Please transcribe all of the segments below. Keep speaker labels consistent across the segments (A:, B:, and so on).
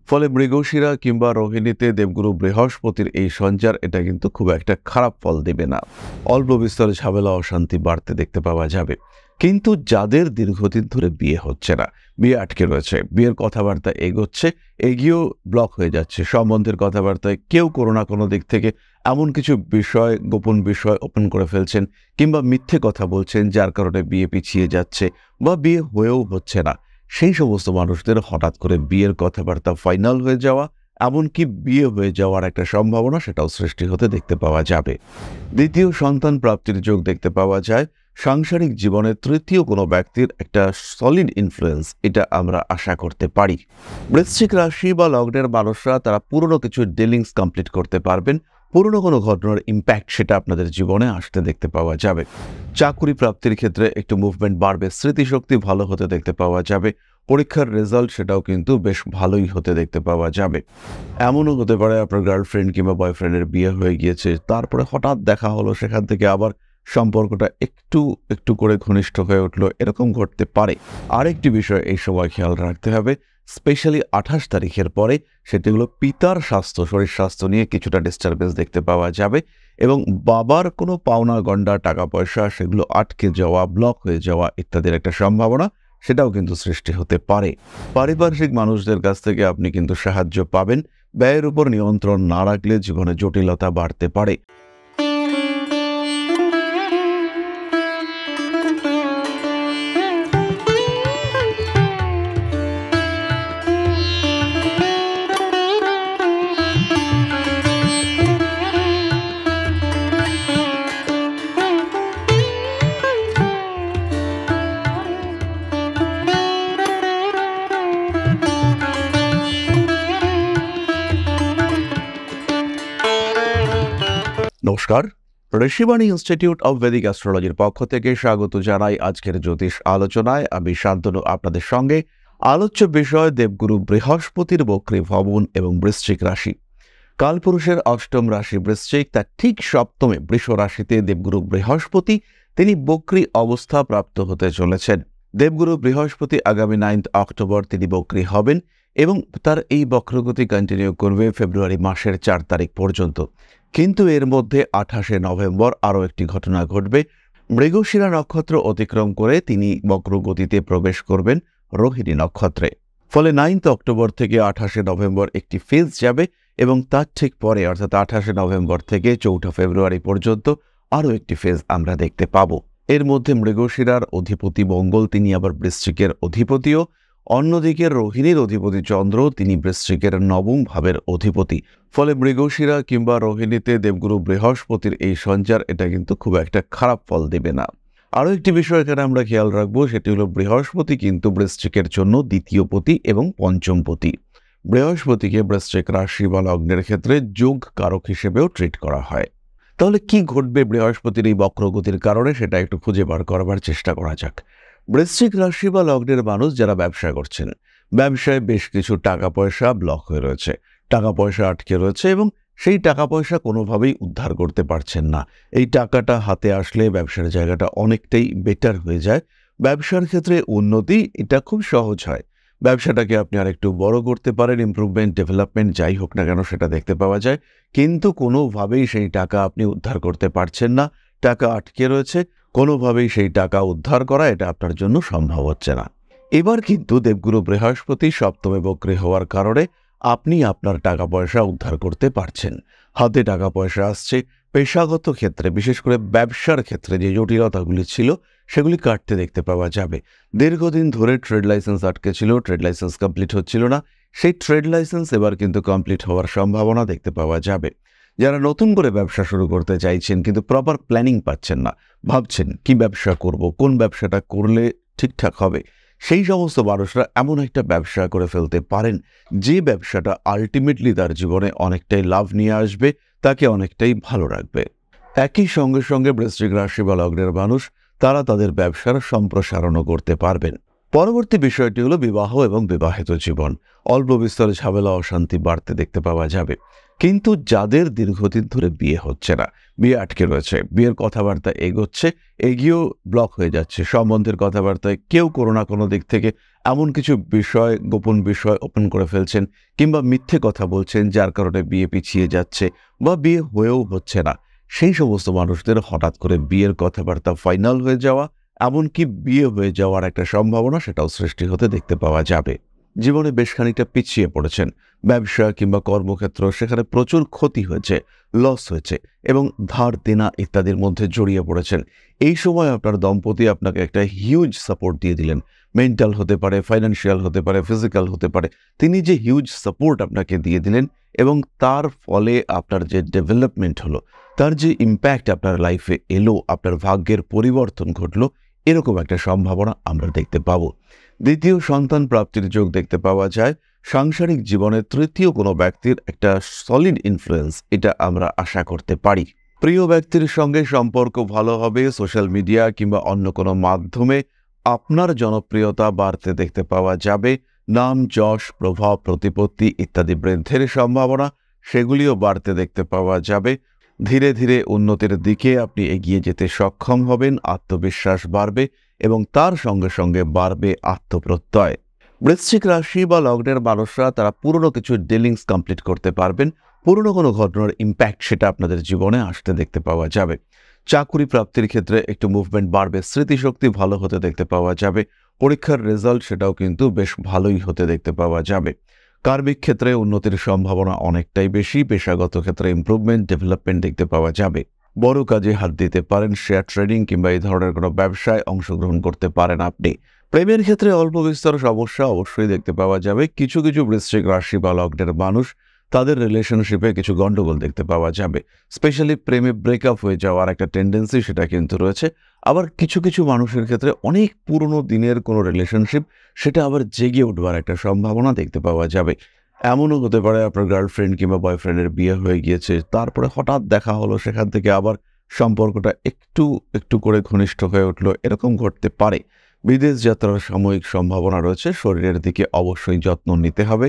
A: ফলে মৃগশিরা কিংবা রোহিণীতে দেবগুরু বৃহস্পতির এই সঞ্চার এটা কিন্তু খুব একটা খারাপ ফল দেবে না। অল্প বিস্তর ঝামেলা অশান্তি বাড়তে দেখতে পাওয়া যাবে। কিন্তু যাদের দীর্ঘদিন ধরে বিয়ে হচ্ছে না, বিয়ে আটকে রয়েছে, বিয়ের কথাবার্তা এগোচ্ছে, এগিয়েও ব্লক হয়ে যাচ্ছে, সম্বন্ধের কথাবার্তায় কেউ কোনো না কোনো দিক থেকে এমন কিছু বিষয়, গোপন বিষয় ওপেন করে ফেলছেন কিংবা মিথ্যে কথা বলছেন যার কারণে বিয়ে পিছিয়ে যাচ্ছে বা বিয়ে হয়েও হচ্ছে না, সেই সমস্ত মানুষদের হঠাৎ করে বিয়ের কথাবার্তা ফাইনাল হয়ে যাওয়া, এমনকি বিয়ে হয়ে যাওয়ার একটা সম্ভাবনা সেটাও সৃষ্টি হতে দেখতে পাওয়া যাবে। দ্বিতীয় সন্তান প্রাপ্তির যোগ দেখতে পাওয়া যায়। সাংসারিক জীবনে তৃতীয় কোনো ব্যক্তির একটা সলিড ইনফ্লুয়েন্স এটা আমরা আশা করতে পারি। বৃশ্চিক রাশি বা লগ্নের মানুষরা তারা পুরনো কিছু ডিলিংস কমপ্লিট করতে পারবেন। পুরনো কোনো ঘটনার ইম্প্যাক্ট সেটা আপনাদের জীবনে আসতে দেখতে পাওয়া যাবে। চাকুরি প্রাপ্তির ক্ষেত্রে একটু মুভমেন্ট বাড়বে, স্মৃতিশক্তি ভালো হতে দেখতে পাওয়া যাবে। পরীক্ষার রেজাল্ট সেটাও কিন্তু বেশ ভালোই হতে দেখতে পাওয়া যাবে। এমনও হতে পারে আপনার গার্লফ্রেন্ড কিংবা বয়ফ্রেন্ডের বিয়ে হয়ে গিয়েছে, তারপরে হঠাৎ দেখা হলো, সেখান থেকে আবার সম্পর্কটা একটু একটু করে ঘনিষ্ঠ হয়ে উঠলো, এরকম ঘটতে পারে। আরেকটি বিষয় এই সময় খেয়াল রাখতে হবে, স্পেশালি 28 তারিখের পরে, সেটি হলো পিতার স্বাস্থ্য, শরীর স্বাস্থ্য নিয়ে কিছুটা ডিস্টারবেন্স দেখতে পাওয়া যাবে এবং বাবার কোনো পাওনা গন্ডা টাকা পয়সা সেগুলো আটকে যাওয়া, ব্লক হয়ে যাওয়া ইত্যাদির একটা সম্ভাবনা সেটাও কিন্তু সৃষ্টি হতে পারে। পারিপার্শ্বিক মানুষদের কাছ থেকে আপনি কিন্তু সাহায্য পাবেন। ব্যয়ের উপর নিয়ন্ত্রণ না রাখলে জীবনে জটিলতা বাড়তে পারে। নমস্কার, ঋষিবাণী ইনস্টিটিউট অব ভেদিক অ্যাস্ট্রোলজির পক্ষ থেকে স্বাগত জানাই আজকের জ্যোতিষ আলোচনায়। আমি শান্তনু আপনাদের সঙ্গে। আলোচ্য বিষয় দেবগুরু বৃহস্পতির বক্রী ভবন এবং বৃশ্চিক রাশি। কালপুরুষের অষ্টম রাশি বৃশ্চিক, তার ঠিক সপ্তমে বৃষ রাশিতে দেবগুরু বৃহস্পতি তিনি বক্রী অবস্থা প্রাপ্ত হতে চলেছেন। দেবগুরু বৃহস্পতি আগামী 9 অক্টোবর তিনি বক্রী হবেন এবং তার এই বক্রগতি কন্টিনিউ করবে ফেব্রুয়ারি মাসের 4 তারিখ পর্যন্ত। কিন্তু এর মধ্যে 28শে নভেম্বর আরও একটি ঘটনা ঘটবে। মৃগশিরা নক্ষত্র অতিক্রম করে তিনি বক্রগতিতে প্রবেশ করবেন রোহিণী নক্ষত্রে। ফলে 9 অক্টোবর থেকে 28শে নভেম্বর একটি ফেজ যাবে এবং তার ঠিক পরে অর্থাৎ 28শে নভেম্বর থেকে 4 ফেব্রুয়ারি পর্যন্ত আরও একটি ফেজ আমরা দেখতে পাব। এর মধ্যে মৃগশিরার অধিপতি মঙ্গল তিনি আবার বৃশ্চিকের অধিপতিও, অন্যদিকে রোহিণীর অধিপতি চন্দ্র তিনি বৃশ্চিকের 9ম ভাবের অধিপতি। ফলে মৃগশিরা কিংবা রোহিণীতে দেবগুরু বৃহস্পতির এই সঞ্চার এটা কিন্তু খুব একটা খারাপ ফল দেবে না। আরও একটি বিষয় এখানে আমরা খেয়াল রাখবো, সেটি হলো বৃহস্পতি কিন্তু বৃশ্চিকের জন্য দ্বিতীয় পতি এবং পঞ্চম পতি। বৃহস্পতিকে বৃশ্চিক রাশি বা লগ্নের ক্ষেত্রে যোগ কারক হিসেবেও ট্রিট করা হয়। তাহলে কি ঘটবে বৃহস্পতির এই বক্রগতির কারণে সেটা একটু খুঁজে বার করবার চেষ্টা করা যাক। বৃশ্চিক রাশি বা লগ্নের মানুষ যারা ব্যবসা করছেন, ব্যবসায় বেশ কিছু টাকা পয়সা ব্লক হয়ে রয়েছে, টাকা পয়সা আটকে রয়েছে এবং সেই টাকা পয়সা কোনোভাবেই উদ্ধার করতে পারছেন না। এই টাকাটা হাতে আসলে ব্যবসার জায়গাটা অনেকটাই বেটার হয়ে যায়। ব্যবসার ক্ষেত্রে উন্নতি এটা খুব সহজ হয়। ব্যবসাটাকে আপনি আরেকটু বড় করতে পারেন, ইমপ্রুভমেন্ট, ডেভেলপমেন্ট যাই হোক না কেন সেটা দেখতে পাওয়া যায়। কিন্তু কোনোভাবেই সেই টাকা আপনি উদ্ধার করতে পারছেন না, টাকা আটকে রয়েছে, কোনোভাবেই সেই টাকা উদ্ধার করা এটা আপনার জন্য সম্ভব হচ্ছে না। এবার কিন্তু দেবগুরু বৃহস্পতি সপ্তমে বক্রী হওয়ার কারণে আপনি আপনার টাকা পয়সা উদ্ধার করতে পারছেন। হাতে টাকা পয়সা আসছে। পেশাগত ক্ষেত্রে, বিশেষ করে ব্যবসার ক্ষেত্রে যে জটিলতাগুলি ছিল সেগুলি কাটতে দেখতে পাওয়া যাবে। দীর্ঘদিন ধরে ট্রেড লাইসেন্স আটকে ছিল, ট্রেড লাইসেন্স কমপ্লিট হচ্ছিল না, সেই ট্রেড লাইসেন্স এবার কিন্তু কমপ্লিট হওয়ার সম্ভাবনা দেখতে পাওয়া যাবে। যারা নতুন করে ব্যবসা শুরু করতে চাইছেন কিন্তু প্রপার প্ল্যানিং পাচ্ছেন না, ভাবছেন কি ব্যবসা করব, কোন ব্যবসাটা করলে ঠিকঠাক হবে, সেই সমস্ত মানুষরা এমন একটা ব্যবসা করে ফেলতে পারেন যে ব্যবসাটা আলটিমেটলি তার জীবনে অনেকটাই লাভ নিয়ে আসবে, তাকে অনেকটাই ভালো রাখবে। একই সঙ্গে বৃশ্চিক রাশি বা লগ্নের মানুষ তারা তাদের ব্যবসার সম্প্রসারণও করতে পারবেন। পরবর্তী বিষয়টি হলো বিবাহ এবং বিবাহিত জীবন। অল্প বিস্তর ঝামেলা অশান্তি বাড়তে দেখতে পাওয়া যাবে, কিন্তু যাদের দীর্ঘদিন ধরে বিয়ে হচ্ছে না, বিয়ে আটকে রয়েছে, বিয়ের কথাবার্তা এগোচ্ছে, এগিয়েও ব্লক হয়ে যাচ্ছে, সম্বন্ধের কথাবার্তায় কেউ কোনো না কোনো দিক থেকে এমন কিছু বিষয়, গোপন বিষয় ওপেন করে ফেলছেন, কিংবা মিথ্যে কথা বলছেন যার কারণে বিয়ে পিছিয়ে যাচ্ছে বা বিয়ে হয়েও হচ্ছে না। সেই সমস্ত মানুষদের হঠাৎ করে বিয়ের কথাবার্তা ফাইনাল হয়ে যাওয়া, এমনকি বিয়ে হয়ে যাওয়ার একটা সম্ভাবনা সেটাও সৃষ্টি হতে দেখতে পাওয়া যাবে। জীবনে বেশ খানিকটা পিছিয়ে পড়েছেন, ব্যবসা কিংবা কর্মক্ষেত্র, সেখানে প্রচুর ক্ষতি হয়েছে, লস হয়েছে এবং ধার দেনা ইত্যাদির মধ্যে জড়িয়ে পড়েছেন। এই সময় আপনার দম্পতি আপনাকে একটা হিউজ সাপোর্ট দিয়ে দিলেন। মেন্টাল হতে পারে, ফাইন্যান্সিয়াল হতে পারে, ফিজিক্যাল হতে পারে। তিনি যে হিউজ সাপোর্ট আপনাকে দিয়ে দিলেন এবং তার ফলে আপনার যে ডেভেলপমেন্ট হলো, তার যে ইম্প্যাক্ট আপনার লাইফে এলো, আপনার ভাগ্যের পরিবর্তন ঘটলো, এরকম একটা সম্ভাবনা আমরা দেখতে পাবো। দ্বিতীয় সন্তান প্রাপ্তির যোগ দেখতে পাওয়া যায়। সাংসারিক জীবনে তৃতীয় কোনো ব্যক্তির একটা সলিড ইনফ্লুয়েন্স, এটা আমরা আশা করতে পারি। প্রিয় ব্যক্তির সঙ্গে সম্পর্ক ভালো হবে। সোশ্যাল মিডিয়া কিংবা অন্য কোনো মাধ্যমে আপনার জনপ্রিয়তা বাড়তে দেখতে পাওয়া যাবে। নাম, যশ, প্রভাব, প্রতিপত্তি ইত্যাদি বৃদ্ধির সম্ভাবনা, সেগুলিও বাড়তে দেখতে পাওয়া যাবে। ধীরে ধীরে উন্নতির দিকে আপনি এগিয়ে যেতে সক্ষম হবেন, আত্মবিশ্বাস বাড়বে এবং তার সঙ্গে সঙ্গে বাড়বে আত্মপ্রত্যয়। বৃশ্চিক রাশি বা লগ্নের মানুষরা তারা পুরনো কিছু ডিলিংস কমপ্লিট করতে পারবেন। পুরনো কোনো ঘটনার ইম্প্যাক্ট সেটা আপনাদের জীবনে আসতে দেখতে পাওয়া যাবে। চাকুরি প্রাপ্তির ক্ষেত্রে একটু মুভমেন্ট বাড়বে, স্মৃতিশক্তি ভালো হতে দেখতে পাওয়া যাবে। পরীক্ষার রেজাল্ট সেটাও কিন্তু বেশ ভালোই হতে দেখতে পাওয়া যাবে। কার্মিক ক্ষেত্রে উন্নতির সম্ভাবনা অনেকটাই বেশি। পেশাগত ক্ষেত্রে ইমপ্রুভমেন্ট, ডেভেলপমেন্ট দেখতে পাওয়া যাবে। বড় কাজে হাত দিতে পারেন, শেয়ার ট্রেডিং কিংবা এই ধরনের কোনো ব্যবসায় অংশগ্রহণ করতে পারেন আপনি। প্রেমের ক্ষেত্রে অল্প বিস্তর সমস্যা অবশ্যই দেখতে পাওয়া যাবে। কিছু কিছু বৃশ্চিক রাশি বা লগ্নের মানুষ, তাদের রিলেশনশিপে কিছু গন্ডগোল দেখতে পাওয়া যাবে। স্পেশালি প্রেমে ব্রেকআপ হয়ে যাওয়ার একটা টেন্ডেন্সি সেটা কিন্তু রয়েছে। আবার কিছু কিছু মানুষের ক্ষেত্রে অনেক পুরনো দিনের কোনো রিলেশনশিপ, সেটা আবার জেগে উঠবার একটা সম্ভাবনা দেখতে পাওয়া যাবে। এমনও হতে পারে আপনার গার্লফ্রেন্ড কিংবা বয়ফ্রেন্ডের বিয়ে হয়ে গিয়েছে, তারপরে হঠাৎ দেখা হলো, সেখান থেকে আবার সম্পর্কটা একটু একটু করে ঘনিষ্ঠ হয়ে উঠলো, এরকম ঘটতে পারে। বিদেশ যাত্রার সাময়িক সম্ভাবনা রয়েছে। শরীরের দিকে অবশ্যই যত্ন নিতে হবে।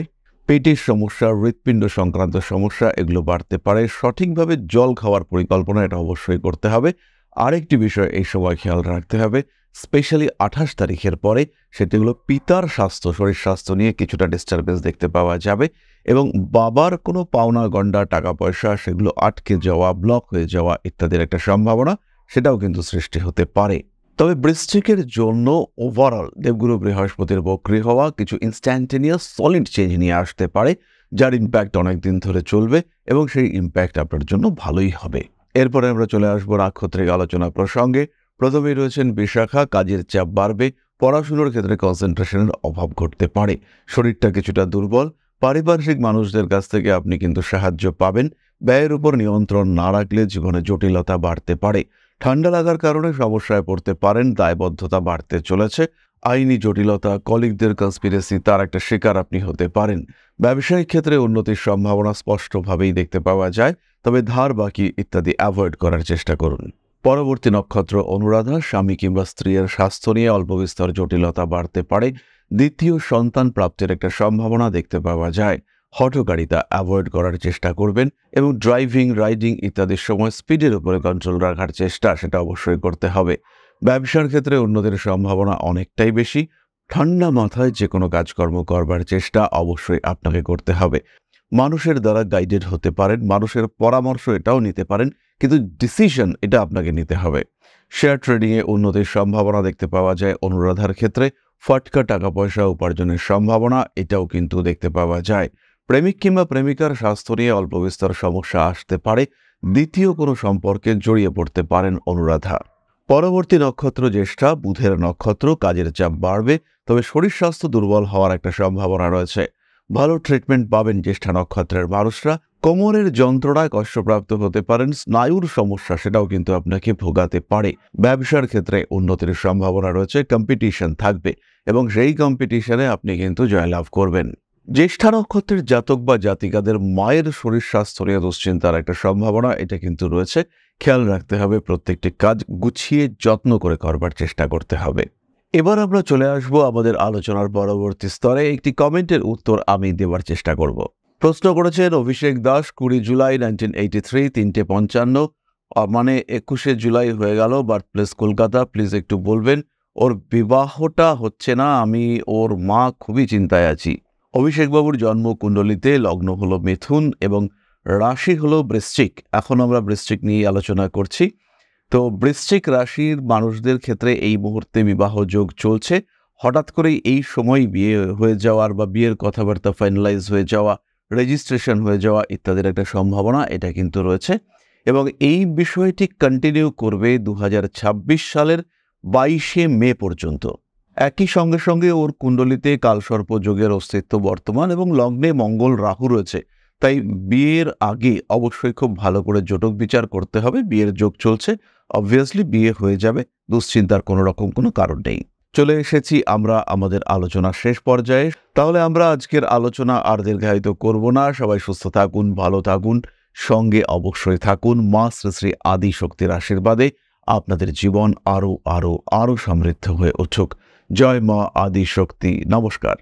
A: পেটের সমস্যা, হৃৎপিণ্ড সংক্রান্ত সমস্যা এগুলো বাড়তে পারে। সঠিকভাবে জল খাওয়ার পরিকল্পনা এটা অবশ্যই করতে হবে। আরেকটি বিষয় এই সময় খেয়াল রাখতে হবে, স্পেশালি 28 তারিখের পরে, সেটি হলো পিতার স্বাস্থ্য, শরীর স্বাস্থ্য নিয়ে কিছুটা ডিস্টারবেন্স দেখতে পাওয়া যাবে এবং বাবার কোনো পাওনা গণ্ডা, টাকা পয়সা সেগুলো আটকে যাওয়া, ব্লক হয়ে যাওয়া ইত্যাদির একটা সম্ভাবনা সেটাও কিন্তু সৃষ্টি হতে পারে। তবে বৃশ্চিকের জন্য ওভারঅল দেবগুরু বৃহস্পতির বক্রী হওয়া কিছু ইনস্ট্যান্টেনিয়াস সলিড চেঞ্জ নিয়ে আসতে পারে, যার ইম্প্যাক্ট অনেক দিন ধরে চলবে এবং সেই ইম্প্যাক্ট আপনার জন্য ভালোই হবে। এরপরে আমরা চলে আসবো নাক্ষত্রিক আলোচনা প্রসঙ্গে। প্রথমেই রয়েছেন বিশাখা। কাজের চাপ বাড়বে, পড়াশুনোর ক্ষেত্রে কনসেন্ট্রেশনের অভাব ঘটতে পারে, শরীরটা কিছুটা দুর্বল। পারিপার্শ্বিক মানুষদের কাছ থেকে আপনি কিন্তু সাহায্য পাবেন। ব্যয়ের উপর নিয়ন্ত্রণ না রাখলে জীবনে জটিলতা বাড়তে পারে। ঠান্ডা লাগার কারণে সমস্যায় পড়তে পারেন, দায়বদ্ধতা বাড়তে চলেছে। আইনি জটিলতা, কলিগদের কনস্পিরেসি, তার একটা শিকার আপনি হতে পারেন। ব্যবসায়িক ক্ষেত্রে উন্নতির সম্ভাবনা স্পষ্টভাবেই দেখতে পাওয়া যায়, তবে ধার বাকি ইত্যাদি অ্যাভয়েড করার চেষ্টা করুন। পরবর্তী নক্ষত্র অনুরাধা। স্বামী কিংবা স্ত্রীর স্বাস্থ্য নিয়ে অল্প বিস্তর জটিলতা বাড়তে পারে। দ্বিতীয় সন্তান প্রাপ্তির একটা সম্ভাবনা দেখতে পাওয়া যায়। হঠকারিতা অ্যাভয়েড করার চেষ্টা করবেন এবং ড্রাইভিং, রাইডিং ইত্যাদির সময় স্পিডের উপরে কন্ট্রোল রাখার চেষ্টা সেটা অবশ্যই করতে হবে। ব্যবসার ক্ষেত্রে উন্নতির সম্ভাবনা অনেকটাই বেশি। ঠান্ডা মাথায় যে কোনো কাজকর্ম করবার চেষ্টা অবশ্যই আপনাকে করতে হবে। মানুষের দ্বারা গাইডেড হতে পারেন, মানুষের পরামর্শ এটাও নিতে পারেন, কিন্তু ডিসিশন এটা আপনাকে নিতে হবে। শেয়ার ট্রেডিংয়ে উন্নতির সম্ভাবনা দেখতে পাওয়া যায় অনুরাধার ক্ষেত্রে। ফটকা টাকা পয়সা উপার্জনের সম্ভাবনা এটাও কিন্তু দেখতে পাওয়া যায়। প্রেমিক কিংবা প্রেমিকার স্বাস্থ্য নিয়ে অল্প বিস্তর সমস্যা আসতে পারে। দ্বিতীয় কোনো সম্পর্কে জড়িয়ে পড়তে পারেন অনুরাধা। পরবর্তী নক্ষত্র জ্যেষ্ঠা। বুধের নক্ষত্র। কাজের চাপ বাড়বে, তবে শরীর স্বাস্থ্য দুর্বল হওয়ার একটা সম্ভাবনা রয়েছে। ভালো ট্রিটমেন্ট পাবেন জ্যেষ্ঠা নক্ষত্রের মানুষরা। কোমরের যন্ত্রণায় কষ্টপ্রাপ্ত হতে পারেন। স্নায়ুর সমস্যা সেটাও কিন্তু আপনাকে ভোগাতে পারে। ব্যবসার ক্ষেত্রে উন্নতির সম্ভাবনা রয়েছে। কম্পিটিশন থাকবে এবং সেই কম্পিটিশনে আপনি কিন্তু জয়লাভ করবেন। জ্যেষ্ঠা নক্ষত্রের জাতক বা জাতিকাদের মায়ের শরীর স্বাস্থ্য নিয়ে দুশ্চিন্তার একটা সম্ভাবনা এটা কিন্তু রয়েছে। খেয়াল রাখতে হবে, প্রত্যেকটি কাজ গুছিয়ে যত্ন করে করবার চেষ্টা করতে হবে। এবার আমরা চলে আসব আমাদের আলোচনার পরবর্তী স্তরে। একটি কমেন্টের উত্তর আমি দেওয়ার চেষ্টা করব। প্রশ্ন করেছেন অভিষেক দাস, 20 জুলাই 1983, 3:55, মানে 21শে জুলাই হয়ে গেল, বার্থপ্লেস কলকাতা। প্লিজ একটু বলবেন, ওর বিবাহটা হচ্ছে না, আমি ওর মা খুবই চিন্তায় আছি। অভিষেকবাবুর জন্ম কুণ্ডলিতে লগ্ন হলো মিথুন এবং রাশি হলো বৃশ্চিক। এখন আমরা বৃশ্চিক নিয়ে আলোচনা করছি। তো বৃশ্চিক রাশির মানুষদের ক্ষেত্রে এই মুহূর্তে বিবাহ যোগ চলছে। হঠাৎ করেই এই সময় বিয়ে হয়ে যাওয়ার বা বিয়ের কথাবার্তা ফাইনালাইজ হয়ে যাওয়া, রেজিস্ট্রেশন হয়ে যাওয়া ইত্যাদির একটা সম্ভাবনা এটা কিন্তু রয়েছে এবং এই বিষয়টি কন্টিনিউ করবে 2026 সালের 22শে মে পর্যন্ত। একই সঙ্গে সঙ্গে ওর কুণ্ডলিতে কালসর্প যোগের অস্তিত্ব বর্তমান এবং লগ্নে মঙ্গল রাহু রয়েছে। তাই বিয়ের আগে অবশ্যই খুব ভালো করে জটক বিচার করতে হবে। বিয়ের যোগ চলছে, অবভিয়াসলি বিয়ে হয়ে যাবে, দুশ্চিন্তার কোনো রকম কোনো কারণ নেই। চলে এসেছি আমরা আমাদের আলোচনার শেষ পর্যায়ে। তাহলে আমরা আজকের আলোচনা আর দীর্ঘায়িত করব না। সবাই সুস্থ থাকুন, ভালো থাকুন, সঙ্গে অবশ্যই থাকুন। মা শ্রী শ্রী আদি শক্তির আশীর্বাদে আপনাদের জীবন আরো আরো আরো সমৃদ্ধ হয়ে উঠুক। জয় মা আদি শক্তি। নমস্কার।